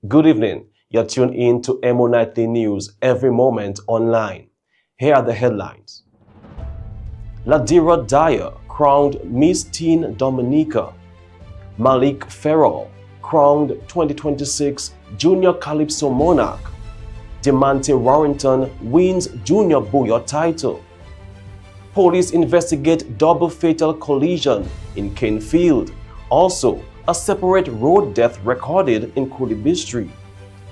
Good evening. You're tuned in to EmoNews every moment online. Here are the headlines. Ladira Dyer crowned Miss Teen Dominica. Malik Farrell crowned 2026 Junior Calypso Monarch. Demante Warrington wins Junior Booyah title. Police investigate double fatal collision in Canefield. Also, a separate road death recorded in Kulibistri.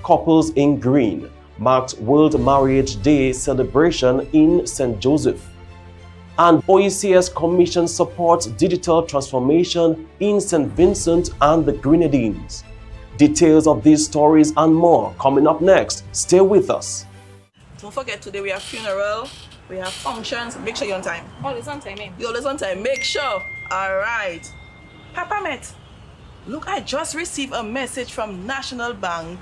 Couples in Green marked World Marriage Day celebration in St. Joseph. And OECS Commission supports digital transformation in St. Vincent and the Grenadines. Details of these stories and more coming up next. Stay with us. Don't forget, today we have funeral, we have functions. Make sure you're on time. Always on time, eh? You're always on time. Make sure. All right. Papa Met, look, I just received a message from National Bank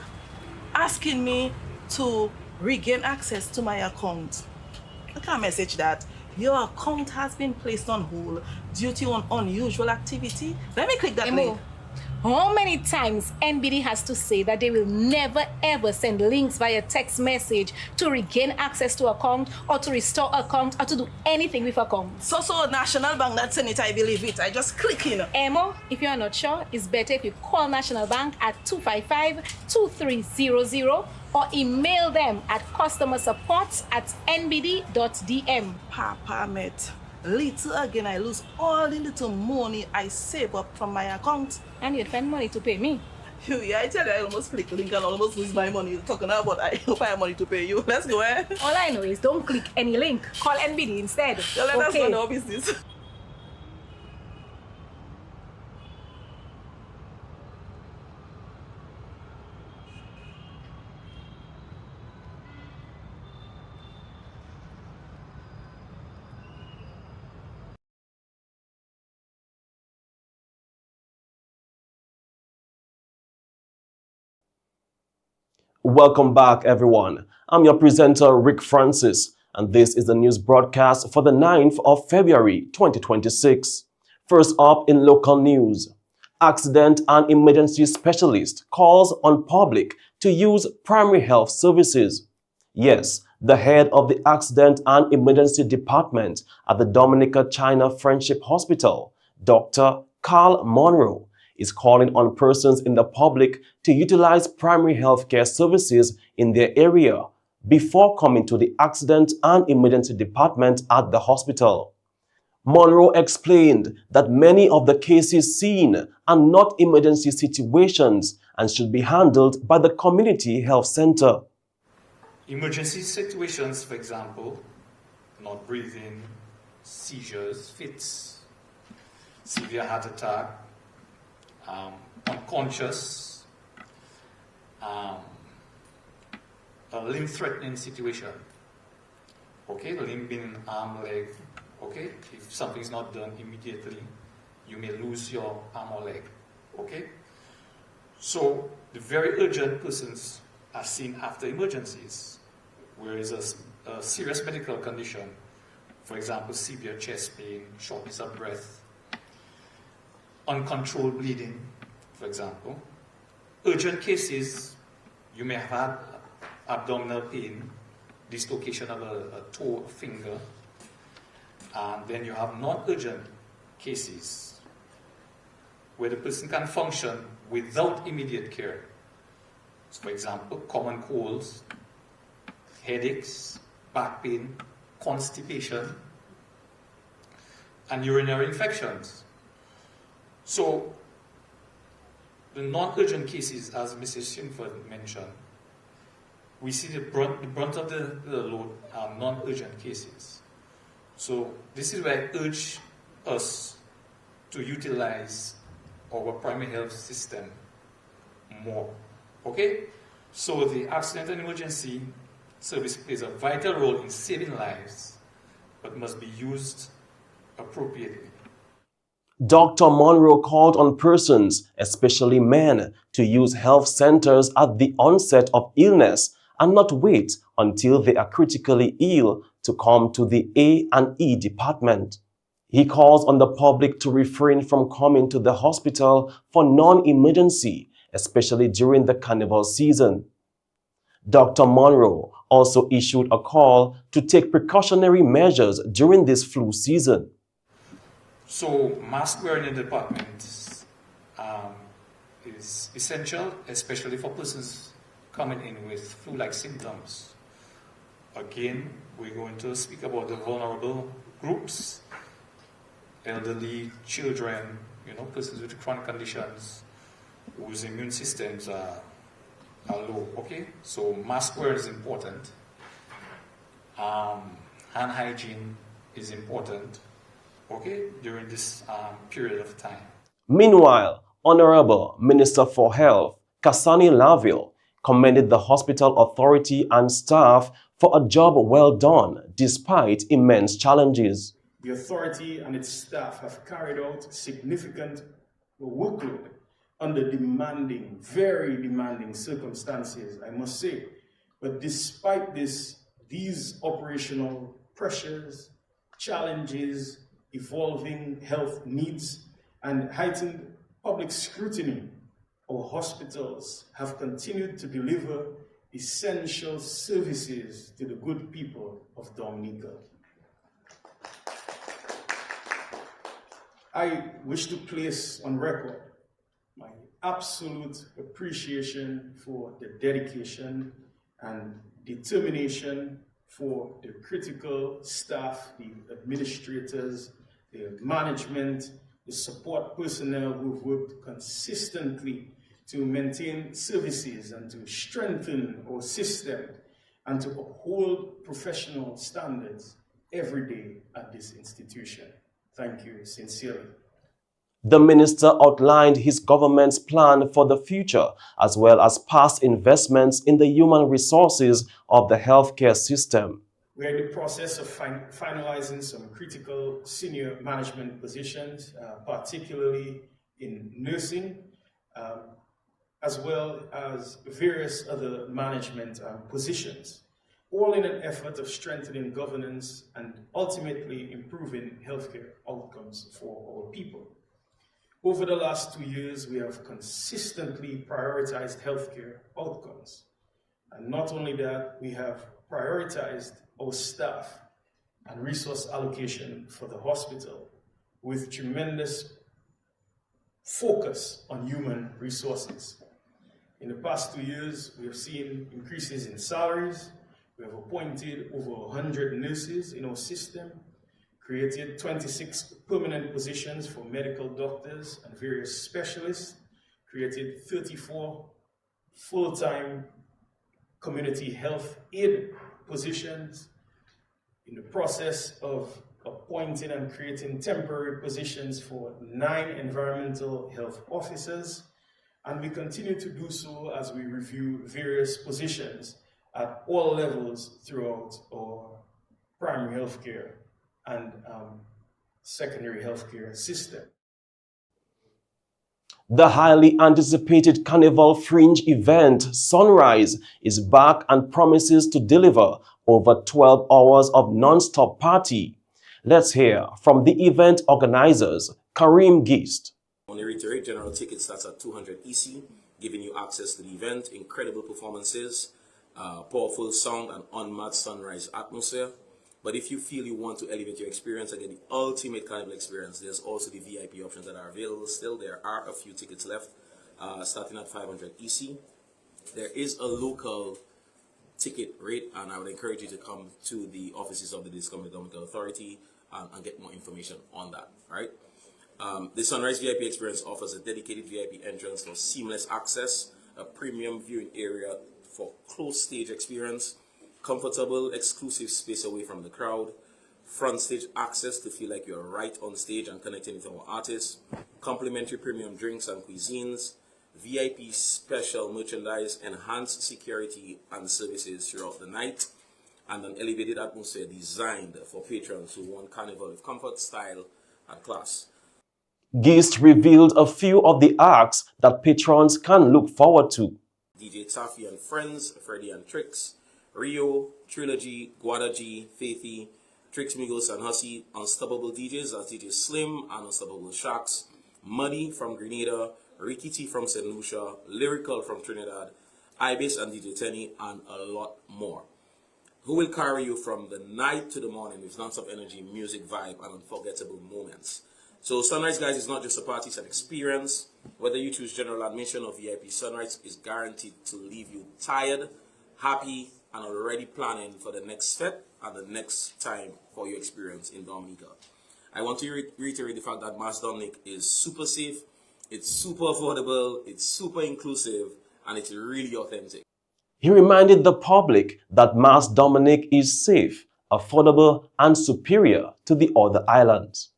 asking me to regain access to my account. I can't message that. Your account has been placed on hold due to an unusual activity. Let me click that link. How many times NBD has to say that they will never ever send links via text message to regain access to account or to restore account or to do anything with account? So National Bank that sent it, I believe it. I just click in. Emo, if you are not sure, it's better if you call National Bank at 255-2300 or email them at customersupport@nbd.dm. Papa Met, little again I lose all the little money I save up from my account. And you'd find money to pay me. Yeah, I tell you, I almost click link and almost lose my money. You're talking about I hope I have money to pay you. Let's go, eh? All I know is don't click any link. Call NBD instead. So let us know our business. Welcome back, everyone. I'm your presenter, Rick Francis, and this is the news broadcast for the 9th of February, 2026. First up in local news, accident and emergency specialist calls on public to use primary health services. Yes, the head of the accident and emergency department at the Dominica China Friendship Hospital, Dr. Carl Monroe, is calling on persons in the public to utilize primary health care services in their area before coming to the accident and emergency department at the hospital. Monroe explained that many of the cases seen are not emergency situations and should be handled by the community health center. Emergency situations, for example, not breathing, seizures, fits, severe heart attack, unconscious, a limb-threatening situation. Okay, limb being arm, leg. Okay, if something's not done immediately, you may lose your arm or leg. Okay, so the very urgent persons are seen after emergencies, whereas a serious medical condition, for example, severe chest pain, shortness of breath, uncontrolled bleeding, for example. Urgent cases, you may have had abdominal pain, dislocation of a toe, a finger, and then you have non-urgent cases where the person can function without immediate care. So for example, common colds, headaches, back pain, constipation, and urinary infections. So, the non-urgent cases, as Mrs. Sinford mentioned, we see the brunt of the load are non-urgent cases. So, this is where I urge us to utilize our primary health system more. Okay? So the accident and emergency service plays a vital role in saving lives, but must be used appropriately. Dr. Monroe called on persons, especially men, to use health centers at the onset of illness and not wait until they are critically ill to come to the A&E department. He calls on the public to refrain from coming to the hospital for non-emergency, especially during the Carnival season. Dr. Monroe also issued a call to take precautionary measures during this flu season. So mask wearing in the department is essential, especially for persons coming in with flu-like symptoms. Again, we're going to speak about the vulnerable groups, elderly, children, persons with chronic conditions whose immune systems are low. Okay, so mask wearing is important. Hand hygiene is important. Okay, during this period of time. Meanwhile, Honorable Minister for Health, Kasani Laville, commended the hospital authority and staff for a job well done despite immense challenges. The authority and its staff have carried out significant workload under demanding, very demanding circumstances, I must say. But despite these operational pressures, challenges, evolving health needs, and heightened public scrutiny, our hospitals have continued to deliver essential services to the good people of Dominica. I wish to place on record my absolute appreciation for the dedication and determination for the critical staff, the administrators, the management, the support personnel who've worked consistently to maintain services and to strengthen our system and to uphold professional standards every day at this institution. Thank you sincerely. The minister outlined his government's plan for the future, as well as past investments in the human resources of the healthcare system. We are in the process of finalizing some critical senior management positions, particularly in nursing, as well as various other management positions, all in an effort of strengthening governance and ultimately improving healthcare outcomes for our people. Over the last 2 years, we have consistently prioritized healthcare outcomes. And not only that, we have prioritized our staff and resource allocation for the hospital with tremendous focus on human resources. In the past 2 years, we have seen increases in salaries. We have appointed over 100 nurses in our system, created 26 permanent positions for medical doctors and various specialists, created 34 full-time community health aid positions, in the process of appointing and creating temporary positions for 9 environmental health officers, and we continue to do so as we review various positions at all levels throughout our primary healthcare and secondary healthcare system. The highly anticipated Carnival Fringe event, Sunrise, is back and promises to deliver over 12 hours of non-stop party. Let's hear from the event organizers, Karim Gist. I want to reiterate, general ticket starts at 200 EC, giving you access to the event, incredible performances, powerful sound and unmatched sunrise atmosphere. But if you feel you want to elevate your experience and get the ultimate Carnival experience, there's also the VIP options that are available still. There are a few tickets left, starting at 500 EC. There is a local ticket rate, and I would encourage you to come to the offices of the Discovery Dominica Authority and get more information on that, right? The Sunrise VIP experience offers a dedicated VIP entrance for seamless access, a premium viewing area for close stage experience, comfortable, exclusive space away from the crowd, front stage access to feel like you're right on stage and connecting with our artists, complimentary premium drinks and cuisines, VIP special merchandise, enhanced security and services throughout the night, and an elevated atmosphere designed for patrons who want Carnival with comfort, style, and class. Gist revealed a few of the acts that patrons can look forward to. DJ Taffy and Friends, Freddy and Tricks, Rio, Trilogy, Guada G, Faithy, Tricks Migos and Hussy, Unstoppable DJs as DJ Slim and Unstoppable Sharks, Muddy from Grenada, Ricky T from St. Lucia, Lyrical from Trinidad, Ibis and DJ Tenny, and a lot more, who will carry you from the night to the morning with non-stop energy, music, vibe, and unforgettable moments. So Sunrise, guys, is not just a party, it's an experience. Whether you choose general admission or VIP, Sunrise is guaranteed to leave you tired, happy, and already planning for the next step and the next time for your experience in Dominica. I want to reiterate the fact that Mass Dominic is super safe, it's super affordable, it's super inclusive, and it's really authentic. He reminded the public that Mass Dominic is safe, affordable, and superior to the other islands.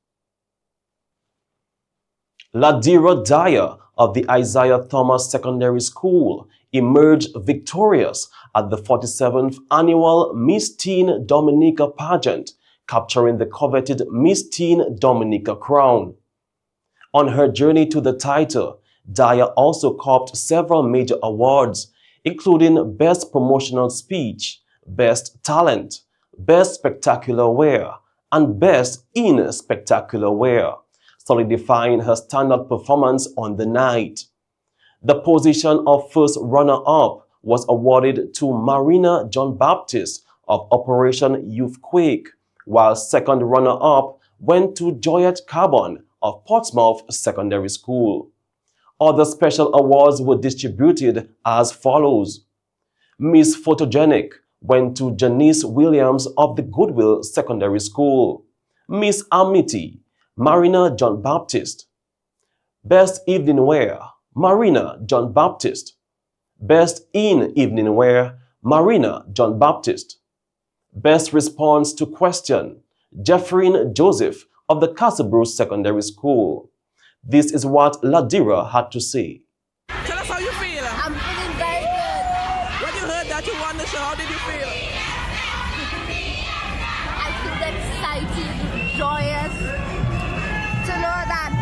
Ladira Dyer of the Isaiah Thomas Secondary School emerged victorious at the 47th annual Miss Teen Dominica pageant, capturing the coveted Miss Teen Dominica crown. On her journey to the title, Dyer also copped several major awards, including Best Promotional Speech, Best Talent, Best Spectacular Wear, and Best in Spectacular Wear, solidifying her standout performance on the night. The position of first runner-up was awarded to Marina John Baptist of Operation Youthquake, while second runner-up went to Joyette Carbon of Portsmouth Secondary School. Other special awards were distributed as follows. Miss Photogenic went to Janice Williams of the Goodwill Secondary School. Miss Amity, Marina John Baptist. Best Evening Wear, Marina John Baptist. Best in Evening Wear, Marina John Baptist. Best Response to Question, Jeffrey Joseph of the Castlebrook Secondary School. This is what Ladira had to say. Tell us how you feel. I'm feeling very good. When you heard that you won the show, how did you feel? I feel excited, joyous to know that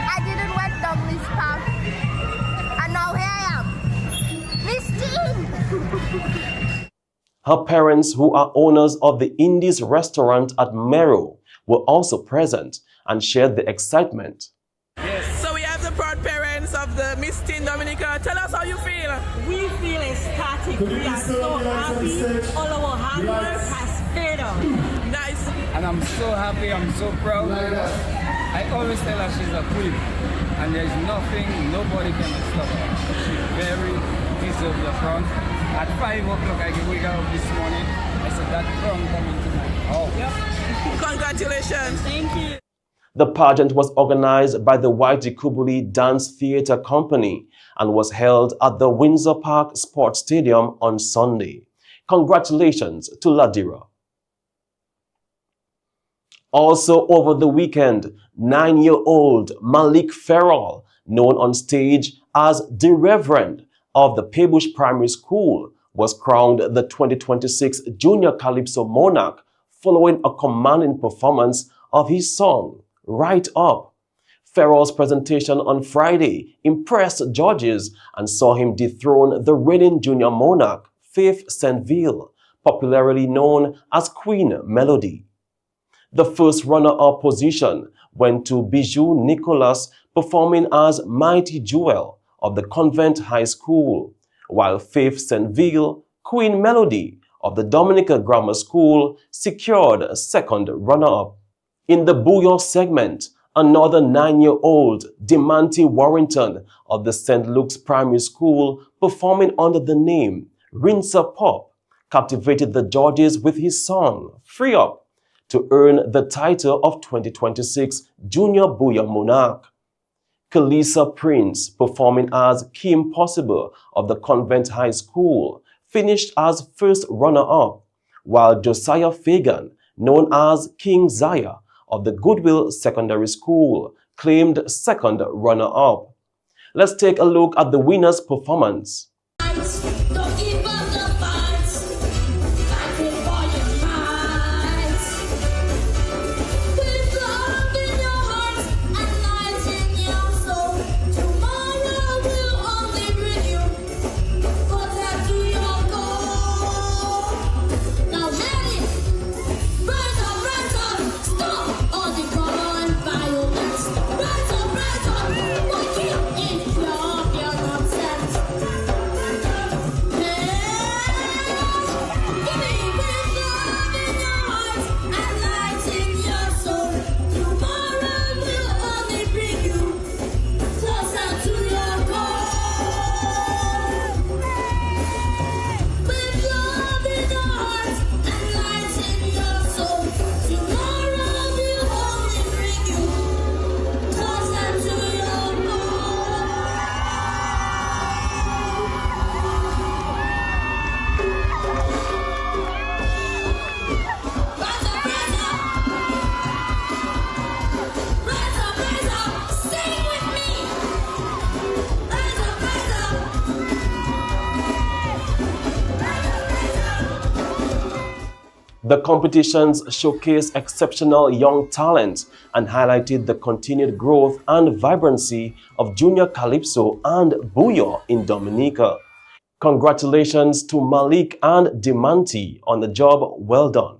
I didn't went down this path, and now here I am, Miss Teen. Her parents, who are owners of the Indies restaurant at Mero, were also present and shared the excitement. So we have the proud parents of the Miss Teen Dominica. Tell us how you feel. We feel ecstatic. We are so happy. All our hard work has paid off. Nice. And I'm so happy, I'm so proud. I always tell her she's a queen. And there's nothing, nobody can stop her. She very deserves the crown. At 5 o'clock I wake up this morning. I said that crown coming tonight. Oh. Yep. Congratulations. Thank you. The pageant was organized by the Whitey Kubuli Dance Theatre Company and was held at the Windsor Park Sports Stadium on Sunday. Congratulations to Ladira. Also over the weekend, 9-year-old Malik Farrell, known on stage as the Reverend of the Paybush Primary School, was crowned the 2026 Junior Calypso Monarch following a commanding performance of his song, Right Up. Farrell's presentation on Friday impressed judges and saw him dethrone the reigning junior monarch, Faith Saint-Ville, popularly known as Queen Melody. The first runner-up position went to Bijou Nicholas, performing as Mighty Jewel of the Convent High School, while Faith Saint-Ville, Queen Melody of the Dominica Grammar School, secured a second runner-up. In the Booyah segment, another 9-year-old Demanti Warrington of the St. Luke's Primary School, performing under the name Rinsa Pop, captivated the judges with his song, Free Up, to earn the title of 2026 Junior Booyah Monarch. Kalisa Prince, performing as Kim Possible of the Convent High School, finished as first runner-up, while Josiah Fagan, known as King Zaya of the Goodwill Secondary School, claimed second runner-up. Let's take a look at the winner's performance. Don't give up the fight. Fighting for your rights. With love in your heart and light in your soul. Tomorrow will only bring you closer to your goal. Now ready? Rise up, stop all the gun violence. Rise up, what you in your nonsense. The competitions showcased exceptional young talent and highlighted the continued growth and vibrancy of Junior Calypso and Bouyon in Dominica. Congratulations to Malik and Dimanti on the job well done.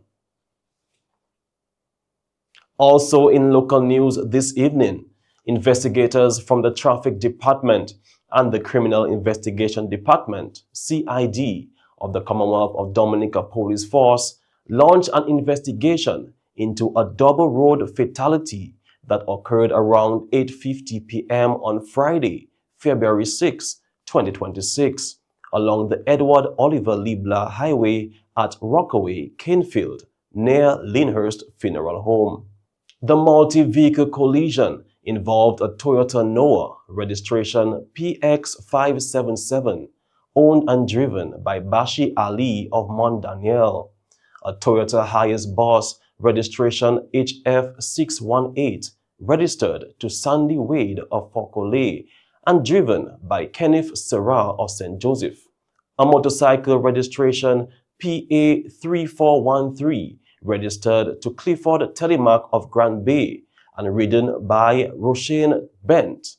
Also in local news this evening, investigators from the Traffic Department and the Criminal Investigation Department, CID, of the Commonwealth of Dominica Police Force launched an investigation into a double road fatality that occurred around 8:50 p.m. on Friday, February 6, 2026, along the Edward Oliver Libla Highway at Rockaway, Canefield, near Lyndhurst Funeral Home. The multi-vehicle collision involved a Toyota Noah registration PX577, owned and driven by Bashi Ali of Mont Daniel, a Toyota Hiace Boss registration HF618, registered to Sandy Wade of Fokole and driven by Kenneth Serra of St. Joseph, a motorcycle registration PA3413, registered to Clifford Telemark of Grand Bay and ridden by Roshane Bent,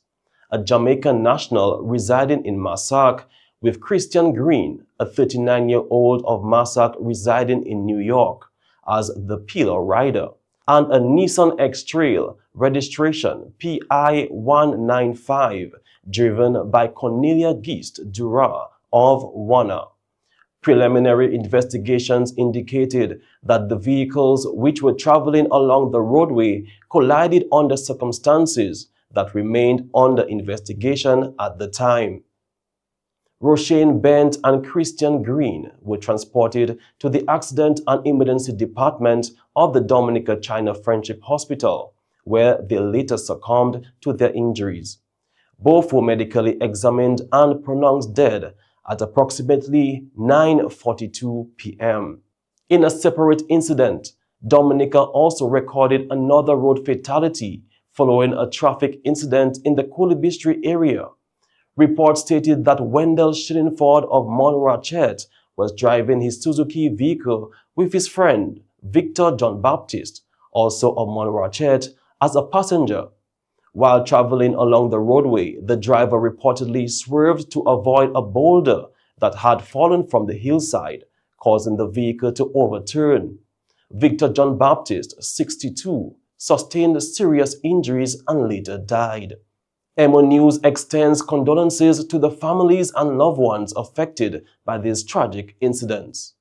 a Jamaican national residing in Massac, with Christian Green, a 39-year-old of Massac residing in New York, as the pillar rider, and a Nissan X-Trail registration PI195, driven by Cornelia Gist Dura of Wana. Preliminary investigations indicated that the vehicles which were traveling along the roadway collided under circumstances that remained under investigation at the time. Roshane Bent and Christian Green were transported to the Accident and Emergency Department of the Dominica China Friendship Hospital, where they later succumbed to their injuries. Both were medically examined and pronounced dead at approximately 9:42 p.m. In a separate incident, Dominica also recorded another road fatality following a traffic incident in the Coolibistry area. Reports stated that Wendell Shillingford of Montrachet was driving his Suzuki vehicle with his friend Victor John Baptist, also of Montrachet, as a passenger. While traveling along the roadway, the driver reportedly swerved to avoid a boulder that had fallen from the hillside, causing the vehicle to overturn. Victor John Baptist, 62, sustained serious injuries and later died. EmoNews extends condolences to the families and loved ones affected by these tragic incidents.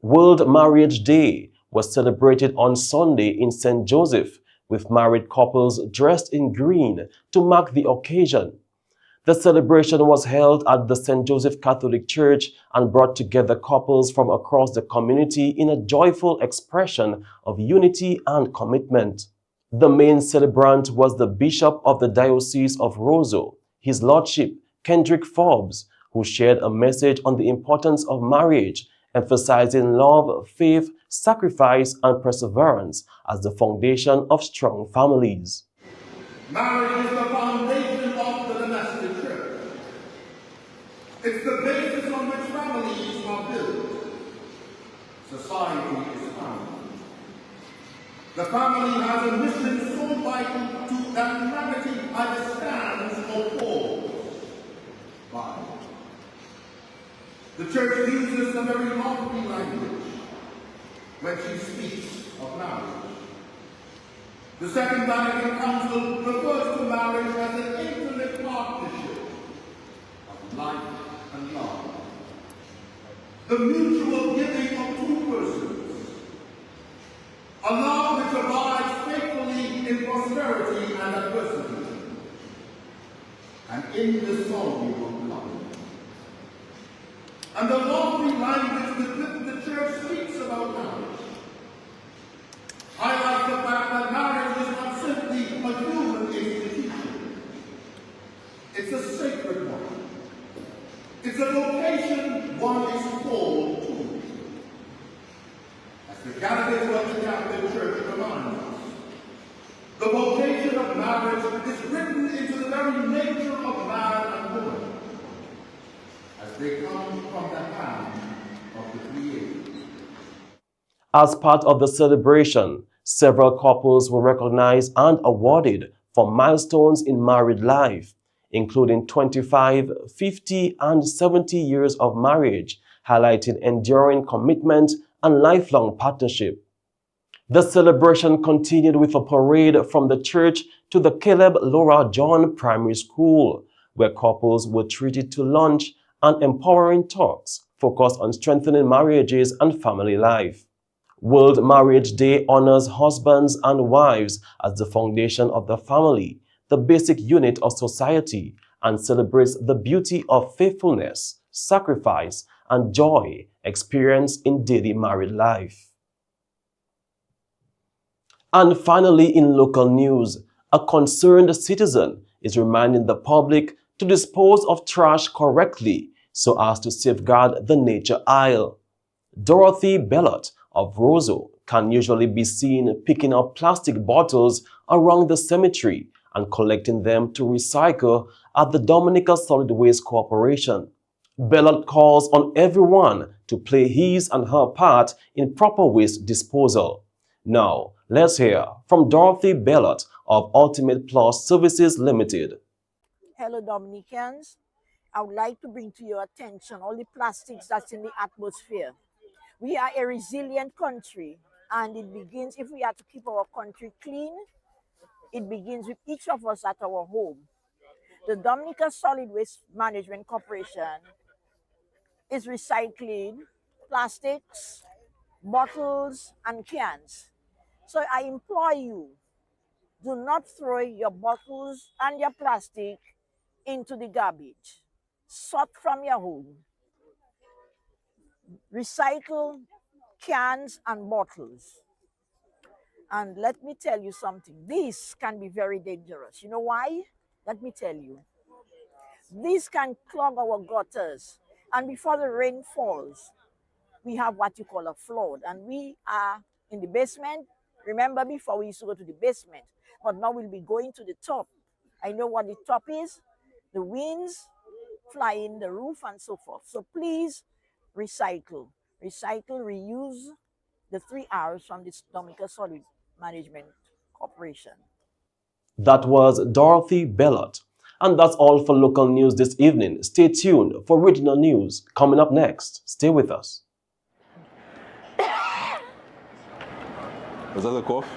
World Marriage Day was celebrated on Sunday in St. Joseph, with married couples dressed in green to mark the occasion. The celebration was held at the St. Joseph Catholic Church and brought together couples from across the community in a joyful expression of unity and commitment. The main celebrant was the Bishop of the Diocese of Roseau, His Lordship Kendrick Forbes, who shared a message on the importance of marriage, emphasizing love, faith, sacrifice, and perseverance as the foundation of strong families. Marriage is the foundation of the domestic church. It's the basis on which families are built. Society is founded. The family has a mission so vital to that humanity understands or falls by. The church uses a very lofty language when she speaks of marriage. The Second Vatican Council refers to marriage as an intimate partnership of life and love. The mutual giving of two persons. A love which abides faithfully in prosperity and adversity, and indissoluble covenant. And the lofty language with which the church speaks about marriage highlights the fact that marriage is not simply a human institution. It's a sacred one. It's a vocation one is called to. The Catechism of the Catholic Church reminds us, the vocation of marriage is written into the very nature of man and woman, as they come from the hand of the Creator. As part of the celebration, several couples were recognized and awarded for milestones in married life, including 25, 50, and 70 years of marriage, highlighting enduring commitment and lifelong partnership. The celebration continued with a parade from the church to the Caleb Laura John Primary School, where couples were treated to lunch and empowering talks focused on strengthening marriages and family life. World Marriage Day honors husbands and wives as the foundation of the family, the basic unit of society, and celebrates the beauty of faithfulness, sacrifice, and joy experienced in daily married life. And finally, in local news, a concerned citizen is reminding the public to dispose of trash correctly so as to safeguard the nature aisle. Dorothy Bellot of Roseau can usually be seen picking up plastic bottles around the cemetery and collecting them to recycle at the Dominica Solid Waste Corporation. Bellot calls on everyone to play his and her part in proper waste disposal. Now, let's hear from Dorothy Bellot of Ultimate Plus Services Limited. Hello Dominicans, I would like to bring to your attention all the plastics that's in the atmosphere. We are a resilient country, and it begins, if we are to keep our country clean, it begins with each of us at our home. The Dominica Solid Waste Management Corporation is recycling plastics, bottles, and cans. So I implore you, do not throw your bottles and your plastic into the garbage. Sort from your home. Recycle cans and bottles. And let me tell you something, this can be very dangerous. You know why? Let me tell you. This can clog our gutters. And before the rain falls, we have what you call a flood. And we are in the basement. Remember, before we used to go to the basement, but now we'll be going to the top. I know what the top is. The winds fly in the roof and so forth. So please recycle. Recycle, reuse, the 3 R's from this Dominica Solid Management Corporation. That was Dorothy Bellot. And that's all for local news this evening. Stay tuned for regional news coming up next. Stay with us. Was that a cough?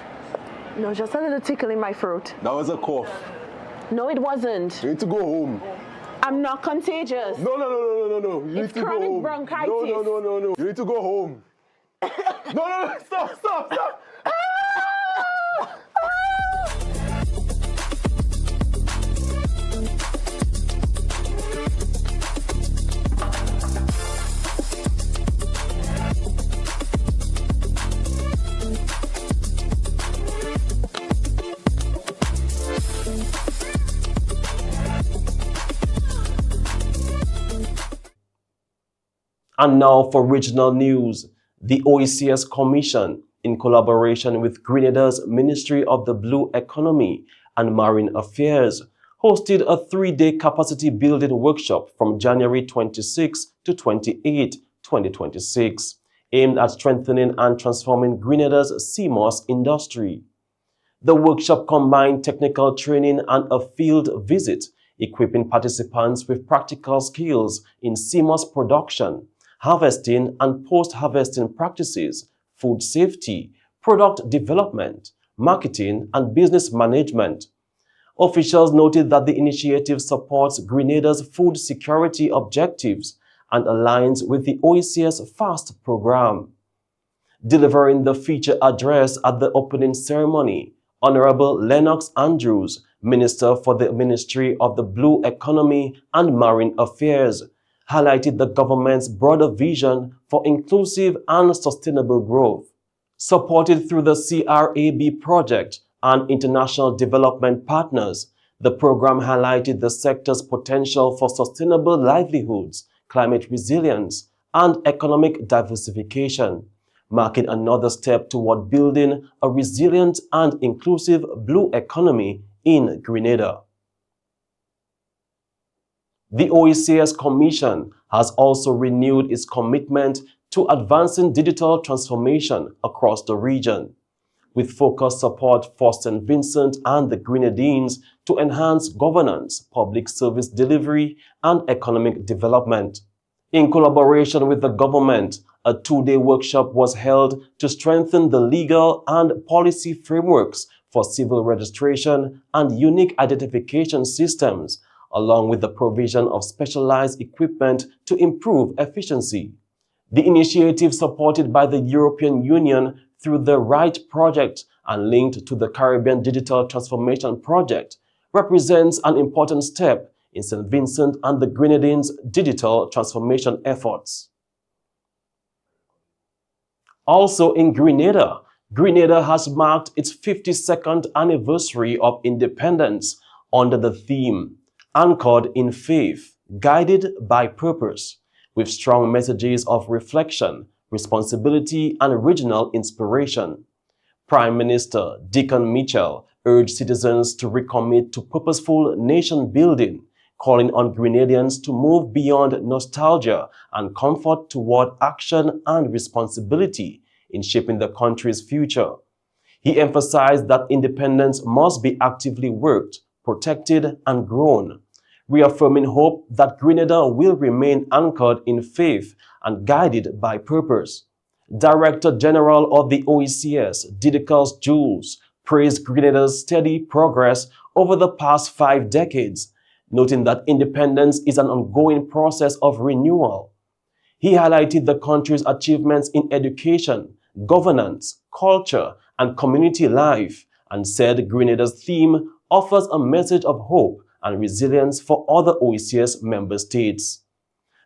No, just a little tickle in my throat. That was a cough. No, it wasn't. You need to go home. I'm not contagious. No. You need to go home. It's chronic bronchitis. No. You need to go home. No. Stop. And now for regional news, the OECS Commission, in collaboration with Grenada's Ministry of the Blue Economy and Marine Affairs, hosted a 3-day capacity building workshop from January 26 to 28, 2026, aimed at strengthening and transforming Grenada's CMOS industry. The workshop combined technical training and a field visit, equipping participants with practical skills in CMOS production, harvesting and post-harvesting practices, food safety, product development, marketing, and business management. Officials noted that the initiative supports Grenada's food security objectives and aligns with the OECS FAST program. Delivering the feature address at the opening ceremony, Honorable Lennox Andrews, Minister for the Ministry of the Blue Economy and Marine Affairs, highlighted the government's broader vision for inclusive and sustainable growth. Supported through the CRAB project and international development partners, the program highlighted the sector's potential for sustainable livelihoods, climate resilience, and economic diversification, marking another step toward building a resilient and inclusive blue economy in Grenada. The OECS Commission has also renewed its commitment to advancing digital transformation across the region, with focused support for St. Vincent and the Grenadines to enhance governance, public service delivery, and economic development. In collaboration with the government, a 2-day workshop was held to strengthen the legal and policy frameworks for civil registration and unique identification systems, along with the provision of specialized equipment to improve efficiency. The initiative, supported by the European Union through the RIGHT project and linked to the Caribbean Digital Transformation Project, represents an important step in St. Vincent and the Grenadines' digital transformation efforts. Also in Grenada, Grenada has marked its 52nd anniversary of independence under the theme, Anchored in Faith, Guided by Purpose, with strong messages of reflection, responsibility, and regional inspiration. Prime Minister Deacon Mitchell urged citizens to recommit to purposeful nation building, calling on Grenadians to move beyond nostalgia and comfort toward action and responsibility in shaping the country's future. He emphasized that independence must be actively worked, protected, and grown, reaffirming hope that Grenada will remain anchored in faith and guided by purpose. Director General of the OECS, Didicus Jules, praised Grenada's steady progress over the past 5 decades, noting that independence is an ongoing process of renewal. He highlighted the country's achievements in education, governance, culture, and community life, and said Grenada's theme offers a message of hope and resilience for other OECS member states.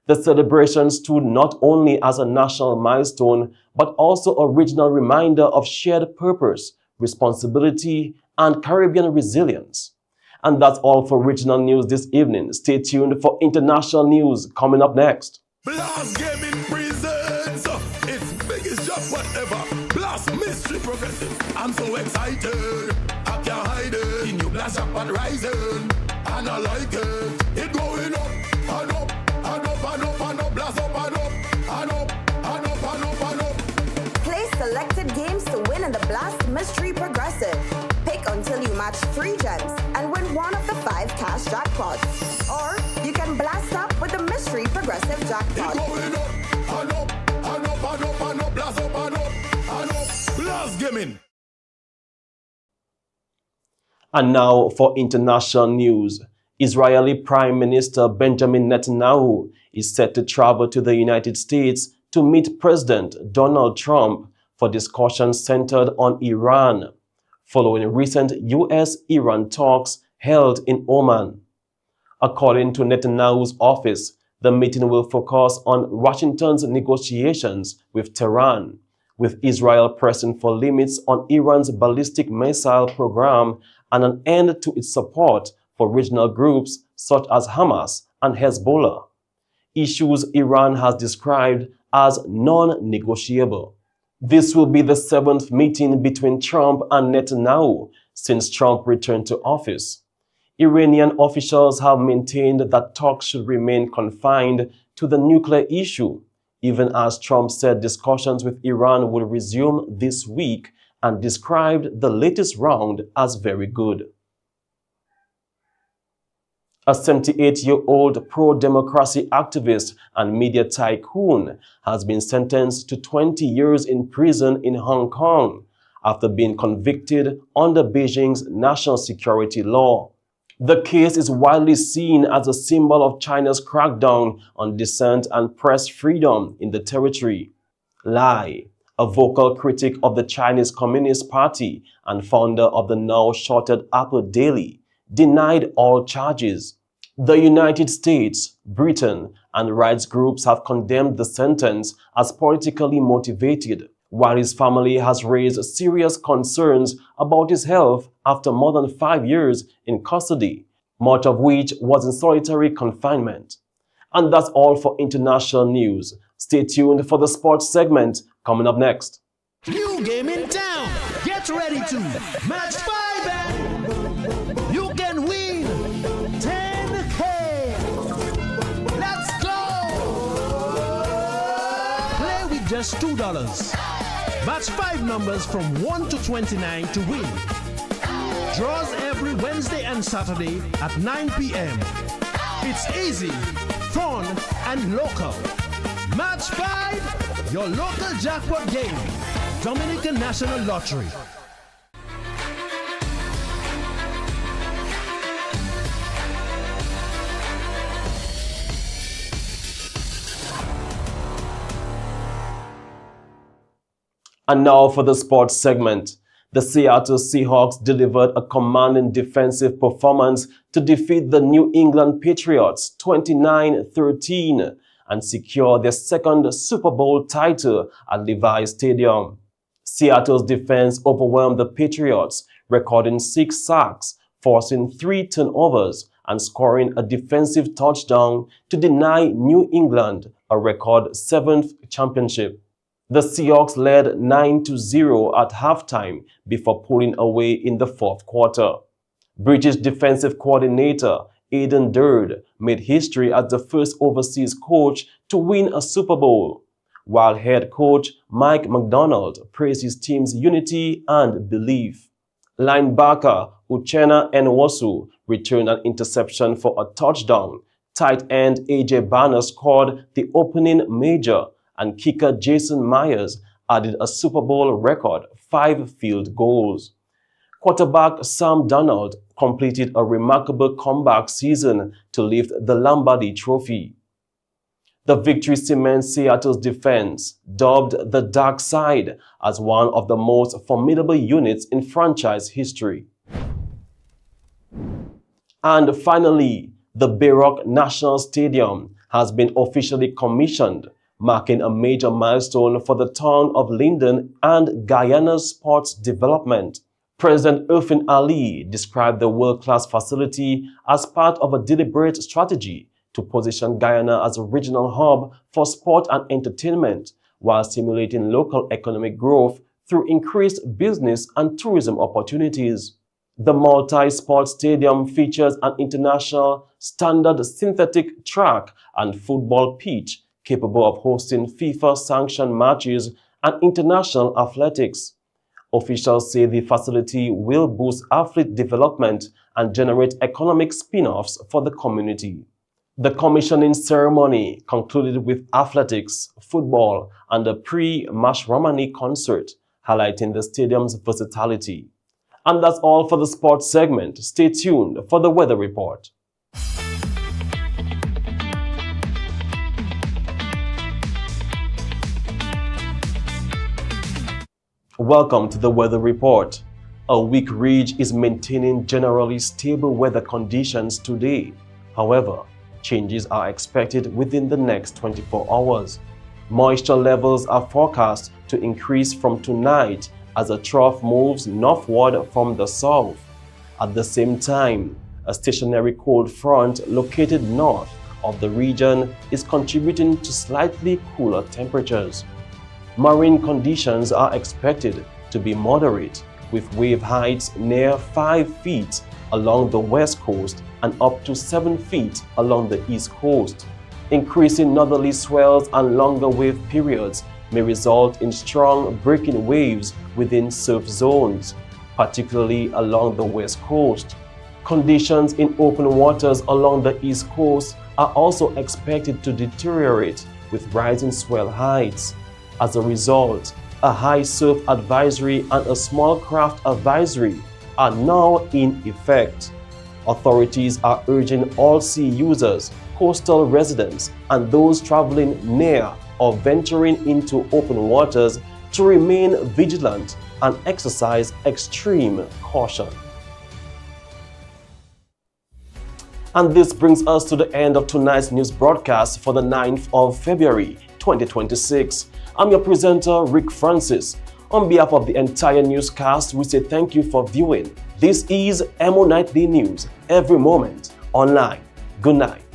The celebration stood not only as a national milestone, but also a regional reminder of shared purpose, responsibility, and Caribbean resilience. And that's all for regional news this evening. Stay tuned for international news coming up next. Blast Gaming presents its biggest job whatever. Blast Mystery Progressive. I'm so excited. I can't hide it. The new Blast up and rising. And I like it. It going up and up and up and up and up. Blast up and up and up and up and up and up. Play selected games to win in the Blast Mystery Progressive. Pick until you match 3 gems and win one of the 5 cash jackpots. Or you can blast up with the Mystery Progressive jackpot. It going up and up and up and up and up. Blast up and up and up. Blast Gaming. And now for international news. Israeli Prime Minister Benjamin Netanyahu is set to travel to the United States to meet President Donald Trump for discussions centered on Iran, following recent U.S.-Iran talks held in Oman. According to Netanyahu's office, the meeting will focus on Washington's negotiations with Tehran, with Israel pressing for limits on Iran's ballistic missile program and an end to its support for regional groups such as Hamas and Hezbollah. issues Iran has described as non-negotiable. This will be the 7th meeting between Trump and Netanyahu since Trump returned to office. Iranian officials have maintained that talks should remain confined to the nuclear issue, even as Trump said discussions with Iran will resume this week and described the latest round as very good. A 78-year-old pro-democracy activist and media tycoon has been sentenced to 20 years in prison in Hong Kong after being convicted under Beijing's national security law. The case is widely seen as a symbol of China's crackdown on dissent and press freedom in the territory. Lai, a vocal critic of the Chinese Communist Party and founder of the now-shuttered Apple Daily, denied all charges. The United States, Britain, and rights groups have condemned the sentence as politically motivated, while his family has raised serious concerns about his health after more than 5 years in custody, much of which was in solitary confinement. And that's all for international news. Stay tuned for the sports segment coming up next. New game in town. Get ready to match 5 and you can win 10K. Let's go. Play with just $2. Match 5 numbers from 1 to 29 to win. Draws every Wednesday and Saturday at 9 p.m. It's easy, fun, and local. Match 5, your local jackpot game. Dominican National Lottery. And now for the sports segment. The Seattle Seahawks delivered a commanding defensive performance to defeat the New England Patriots 29-13 and secure their second Super Bowl title at Levi Stadium. Seattle's defense overwhelmed the Patriots, recording 6 sacks, forcing 3 turnovers, and scoring a defensive touchdown to deny New England a record 7th championship. The Seahawks led 9-0 at halftime before pulling away in the fourth quarter. British defensive coordinator Aidan Durd made history as the first overseas coach to win a Super Bowl, while head coach Mike McDonald praised his team's unity and belief. Linebacker Uchenna Nwosu returned an interception for a touchdown. Tight end AJ Banner scored the opening major, and kicker Jason Myers added a Super Bowl record 5 field goals. Quarterback Sam Darnold completed a remarkable comeback season to lift the Lombardi Trophy. The victory cements Seattle's defense, dubbed the Dark Side, as one of the most formidable units in franchise history. And finally, the Bayrock National Stadium has been officially commissioned, marking a major milestone for the town of Linden and Guyana's sports development. President Irfin Ali described the world-class facility as part of a deliberate strategy to position Guyana as a regional hub for sport and entertainment, while stimulating local economic growth through increased business and tourism opportunities. The multi-sport stadium features an international standard synthetic track and football pitch capable of hosting FIFA-sanctioned matches and international athletics. Officials say the facility will boost athlete development and generate economic spin-offs for the community. The commissioning ceremony concluded with athletics, football, and a pre-Mash Romani concert, highlighting the stadium's versatility. And that's all for the sports segment. Stay tuned for the weather report. Welcome to the weather report. A weak ridge is maintaining generally stable weather conditions today. However, changes are expected within the next 24 hours. Moisture levels are forecast to increase from tonight as a trough moves northward from the south. At the same time, a stationary cold front located north of the region is contributing to slightly cooler temperatures. Marine conditions are expected to be moderate, with wave heights near 5 feet along the west coast and up to 7 feet along the east coast. Increasing northerly swells and longer wave periods may result in strong breaking waves within surf zones, particularly along the west coast. Conditions in open waters along the east coast are also expected to deteriorate with rising swell heights. As a result, a high surf advisory and a small craft advisory are now in effect. Authorities are urging all sea users, coastal residents, and those traveling near or venturing into open waters to remain vigilant and exercise extreme caution. And this brings us to the end of tonight's news broadcast for the 9th of February 2026. I'm your presenter, Rick Francis. On behalf of the entire newscast, we say thank you for viewing. This is Emo Nightly News, every moment online. Good night.